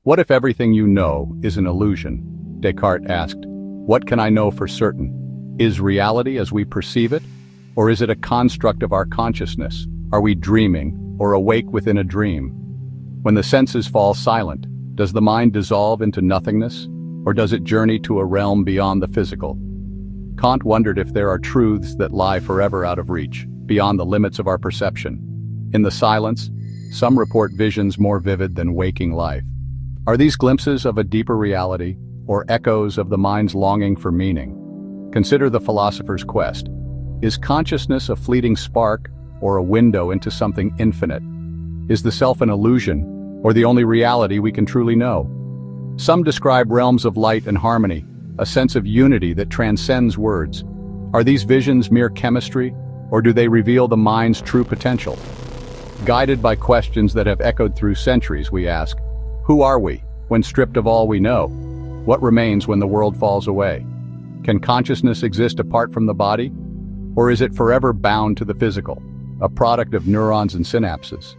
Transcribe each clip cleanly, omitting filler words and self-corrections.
What if everything you know is an illusion? Descartes asked. What can I know for certain? Is reality as we perceive it? Or is it a construct of our consciousness? Are we dreaming or awake within a dream? When the senses fall silent, does the mind dissolve into nothingness? Or does it journey to a realm beyond the physical? Kant wondered if there are truths that lie forever out of reach, beyond the limits of our perception. In the silence, some report visions more vivid than waking life. Are these glimpses of a deeper reality, or echoes of the mind's longing for meaning? Consider the philosopher's quest. Is consciousness a fleeting spark, or a window into something infinite? Is the self an illusion, or the only reality we can truly know? Some describe realms of light and harmony, a sense of unity that transcends words. Are these visions mere chemistry, or do they reveal the mind's true potential? Guided by questions that have echoed through centuries, we ask, who are we, when stripped of all we know? What remains when the world falls away? Can consciousness exist apart from the body? Or is it forever bound to the physical, a product of neurons and synapses?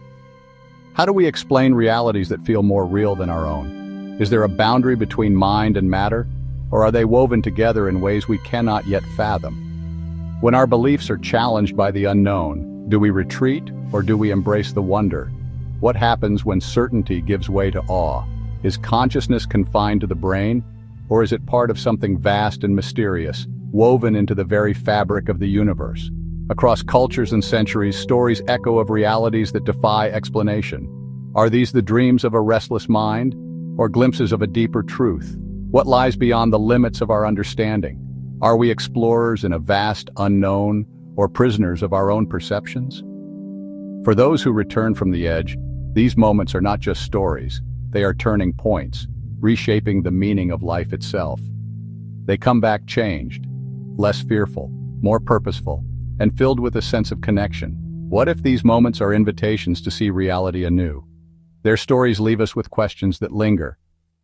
How do we explain realities that feel more real than our own? Is there a boundary between mind and matter, or are they woven together in ways we cannot yet fathom? When our beliefs are challenged by the unknown, do we retreat or do we embrace the wonder? What happens when certainty gives way to awe? Is consciousness confined to the brain, or is it part of something vast and mysterious, woven into the very fabric of the universe? Across cultures and centuries, stories echo of realities that defy explanation. Are these the dreams of a restless mind, or glimpses of a deeper truth? What lies beyond the limits of our understanding? Are we explorers in a vast unknown, or prisoners of our own perceptions? For those who return from the edge, these moments are not just stories, they are turning points, reshaping the meaning of life itself. They come back changed, less fearful, more purposeful, and filled with a sense of connection. What if these moments are invitations to see reality anew? Their stories leave us with questions that linger.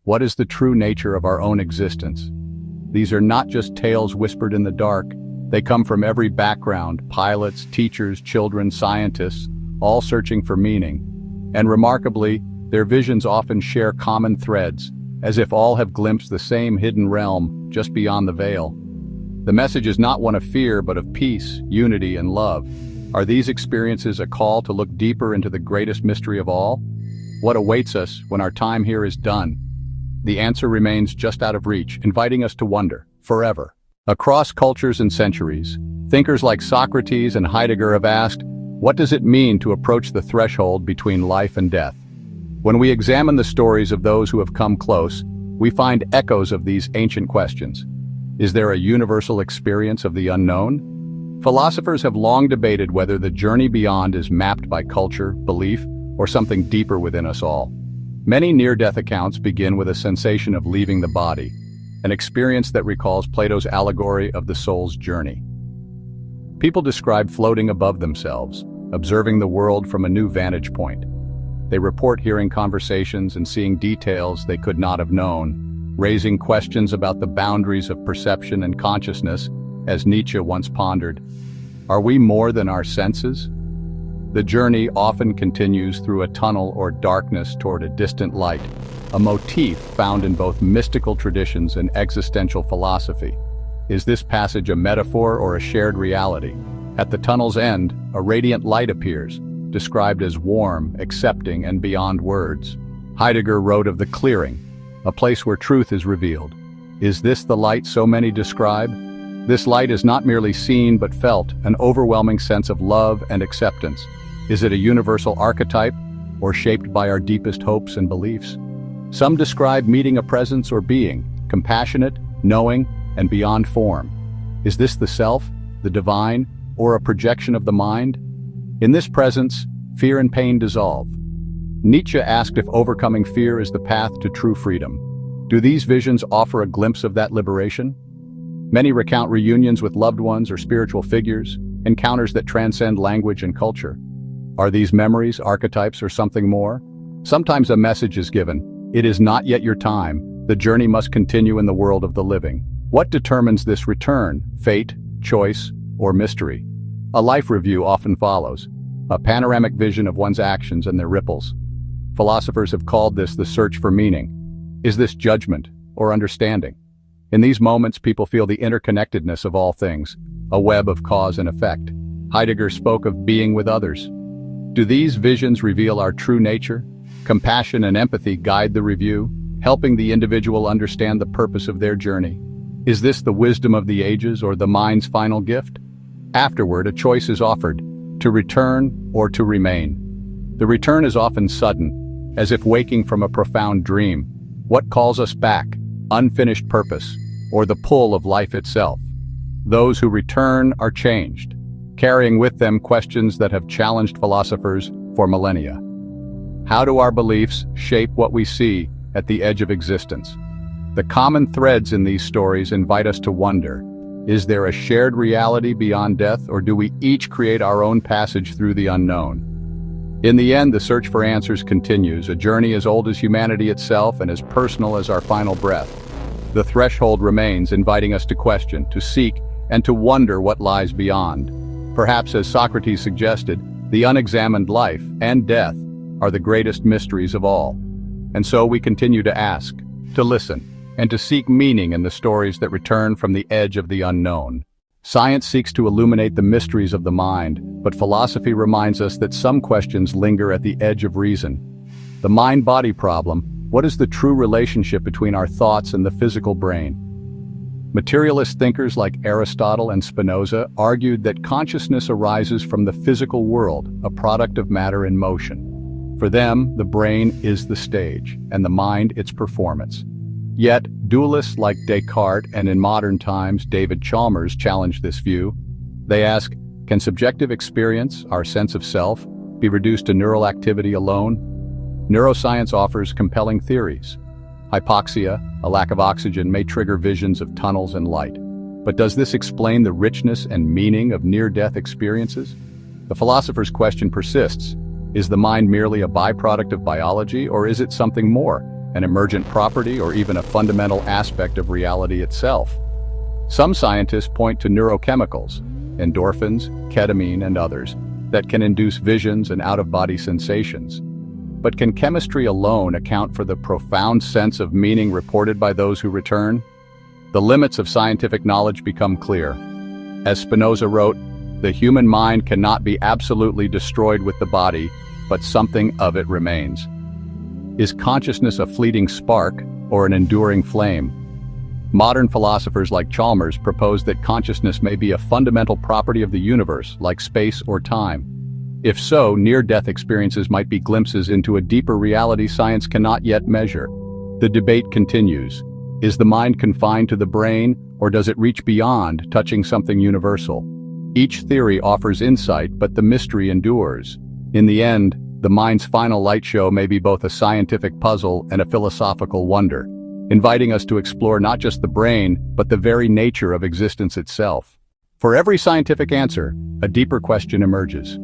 What is the true nature of our own existence? These are not just tales whispered in the dark. They come from every background, pilots, teachers, children, scientists, all searching for meaning. And remarkably, their visions often share common threads, as if all have glimpsed the same hidden realm just beyond the veil. The message is not one of fear, but of peace, unity, and love. Are these experiences a call to look deeper into the greatest mystery of all? What awaits us when our time here is done? The answer remains just out of reach, inviting us to wonder, forever. Across cultures and centuries, thinkers like Socrates and Heidegger have asked, what does it mean to approach the threshold between life and death? When we examine the stories of those who have come close, we find echoes of these ancient questions. Is there a universal experience of the unknown? Philosophers have long debated whether the journey beyond is mapped by culture, belief, or something deeper within us all. Many near-death accounts begin with a sensation of leaving the body, an experience that recalls Plato's allegory of the soul's journey. People describe floating above themselves, observing the world from a new vantage point. They report hearing conversations and seeing details they could not have known, raising questions about the boundaries of perception and consciousness, as Nietzsche once pondered. Are we more than our senses? The journey often continues through a tunnel or darkness toward a distant light, a motif found in both mystical traditions and existential philosophy. Is this passage a metaphor or a shared reality? At the tunnel's end, a radiant light appears, described as warm, accepting, and beyond words. Heidegger wrote of the clearing, a place where truth is revealed. Is this the light so many describe? This light is not merely seen but felt, an overwhelming sense of love and acceptance. Is it a universal archetype, or shaped by our deepest hopes and beliefs? Some describe meeting a presence or being, compassionate, knowing, and beyond form. Is this the self, the divine, or a projection of the mind? In this presence, fear and pain dissolve. Nietzsche asked if overcoming fear is the path to true freedom. Do these visions offer a glimpse of that liberation? Many recount reunions with loved ones or spiritual figures, encounters that transcend language and culture. Are these memories, archetypes, or something more? Sometimes a message is given. It is not yet your time. The journey must continue in the world of the living. What determines this return? Fate, choice, or mystery? A life review often follows, a panoramic vision of one's actions and their ripples. Philosophers have called this the search for meaning. Is this judgment or understanding? In these moments, people feel the interconnectedness of all things, a web of cause and effect. Heidegger spoke of being with others. Do these visions reveal our true nature? Compassion and empathy guide the review, helping the individual understand the purpose of their journey. Is this the wisdom of the ages or the mind's final gift? Afterward, a choice is offered, to return or to remain. The return is often sudden, as if waking from a profound dream. What calls us back? Unfinished purpose, or the pull of life itself? Those who return are changed, carrying with them questions that have challenged philosophers for millennia. How do our beliefs shape what we see at the edge of existence? The common threads in these stories invite us to wonder, is there a shared reality beyond death, or do we each create our own passage through the unknown? In the end, the search for answers continues, a journey as old as humanity itself and as personal as our final breath. The threshold remains, inviting us to question, to seek, and to wonder what lies beyond. Perhaps, as Socrates suggested, the unexamined life and death are the greatest mysteries of all. And so we continue to ask, to listen, and to seek meaning in the stories that return from the edge of the unknown. Science seeks to illuminate the mysteries of the mind, but philosophy reminds us that some questions linger at the edge of reason. The mind-body problem: what is the true relationship between our thoughts and the physical brain? Materialist thinkers like Aristotle and Spinoza argued that consciousness arises from the physical world, a product of matter in motion. For them, the brain is the stage, and the mind its performance. Yet, dualists like Descartes and in modern times David Chalmers challenge this view. They ask, can subjective experience, our sense of self, be reduced to neural activity alone? Neuroscience offers compelling theories. Hypoxia, a lack of oxygen, may trigger visions of tunnels and light. But does this explain the richness and meaning of near-death experiences? The philosopher's question persists. Is the mind merely a byproduct of biology, or is it something more, an emergent property or even a fundamental aspect of reality itself? Some scientists point to neurochemicals, endorphins, ketamine, and others, that can induce visions and out-of-body sensations. But can chemistry alone account for the profound sense of meaning reported by those who return? The limits of scientific knowledge become clear. As Spinoza wrote, the human mind cannot be absolutely destroyed with the body, but something of it remains. Is consciousness a fleeting spark or an enduring flame? Modern philosophers like Chalmers propose that consciousness may be a fundamental property of the universe, like space or time. If so, near-death experiences might be glimpses into a deeper reality science cannot yet measure. The debate continues. Is the mind confined to the brain, or does it reach beyond, touching something universal? Each theory offers insight, but the mystery endures. In the end, the mind's final light show may be both a scientific puzzle and a philosophical wonder, inviting us to explore not just the brain, but the very nature of existence itself. For every scientific answer, a deeper question emerges.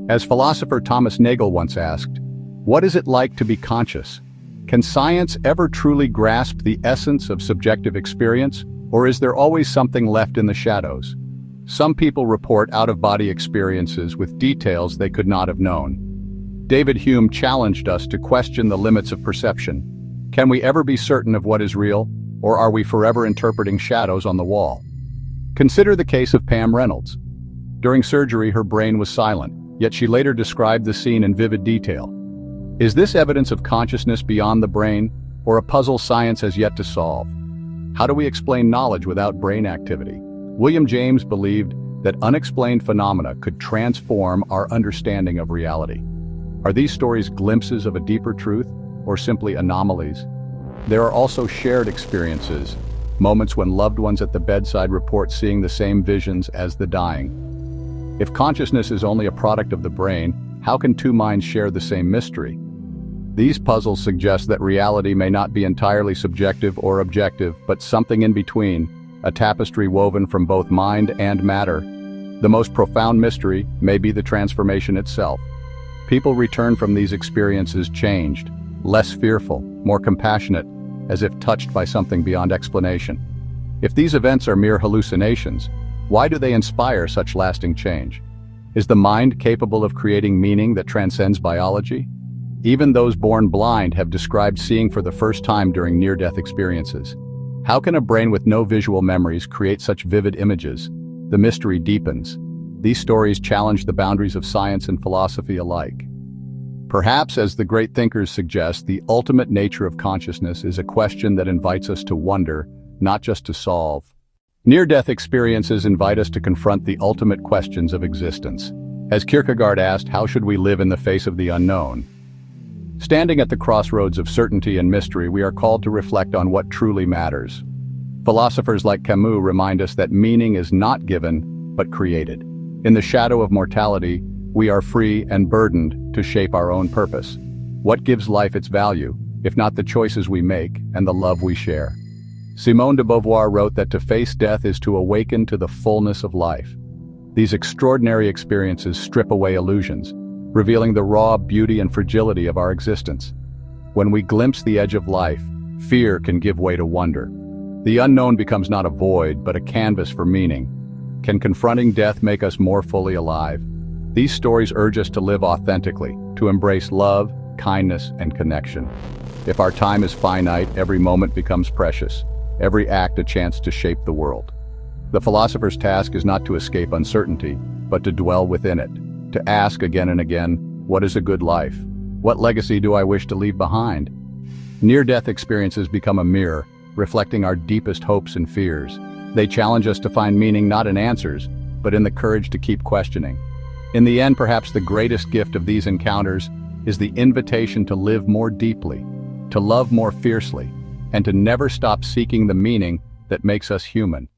As philosopher Thomas Nagel once asked, what is it like to be conscious? Can science ever truly grasp the essence of subjective experience, or is there always something left in the shadows? Some people report out-of-body experiences with details they could not have known. David Hume challenged us to question the limits of perception. Can we ever be certain of what is real, or are we forever interpreting shadows on the wall? Consider the case of Pam Reynolds. During surgery, her brain was silent, yet she later described the scene in vivid detail. Is this evidence of consciousness beyond the brain, or a puzzle science has yet to solve? How do we explain knowledge without brain activity? William James believed that unexplained phenomena could transform our understanding of reality. Are these stories glimpses of a deeper truth, or simply anomalies? There are also shared experiences, moments when loved ones at the bedside report seeing the same visions as the dying. If consciousness is only a product of the brain, how can two minds share the same mystery? These puzzles suggest that reality may not be entirely subjective or objective, but something in between, a tapestry woven from both mind and matter. The most profound mystery may be the transformation itself. People return from these experiences changed, less fearful, more compassionate, as if touched by something beyond explanation. If these events are mere hallucinations, why do they inspire such lasting change? Is the mind capable of creating meaning that transcends biology? Even those born blind have described seeing for the first time during near-death experiences. How can a brain with no visual memories create such vivid images? The mystery deepens. These stories challenge the boundaries of science and philosophy alike. Perhaps, as the great thinkers suggest, the ultimate nature of consciousness is a question that invites us to wonder, not just to solve. Near-death experiences invite us to confront the ultimate questions of existence. As Kierkegaard asked, how should we live in the face of the unknown? Standing at the crossroads of certainty and mystery, we are called to reflect on what truly matters. Philosophers like Camus remind us that meaning is not given, but created. In the shadow of mortality, we are free and burdened to shape our own purpose. What gives life its value, if not the choices we make and the love we share? Simone de Beauvoir wrote that to face death is to awaken to the fullness of life. These extraordinary experiences strip away illusions, revealing the raw beauty and fragility of our existence. When we glimpse the edge of life, fear can give way to wonder. The unknown becomes not a void, but a canvas for meaning. Can confronting death make us more fully alive? These stories urge us to live authentically, to embrace love, kindness, and connection. If our time is finite, every moment becomes precious, every act a chance to shape the world. The philosopher's task is not to escape uncertainty, but to dwell within it, to ask again and again, what is a good life? What legacy do I wish to leave behind? Near-death experiences become a mirror, reflecting our deepest hopes and fears. They challenge us to find meaning not in answers, but in the courage to keep questioning. In the end, perhaps the greatest gift of these encounters is the invitation to live more deeply, to love more fiercely, and to never stop seeking the meaning that makes us human.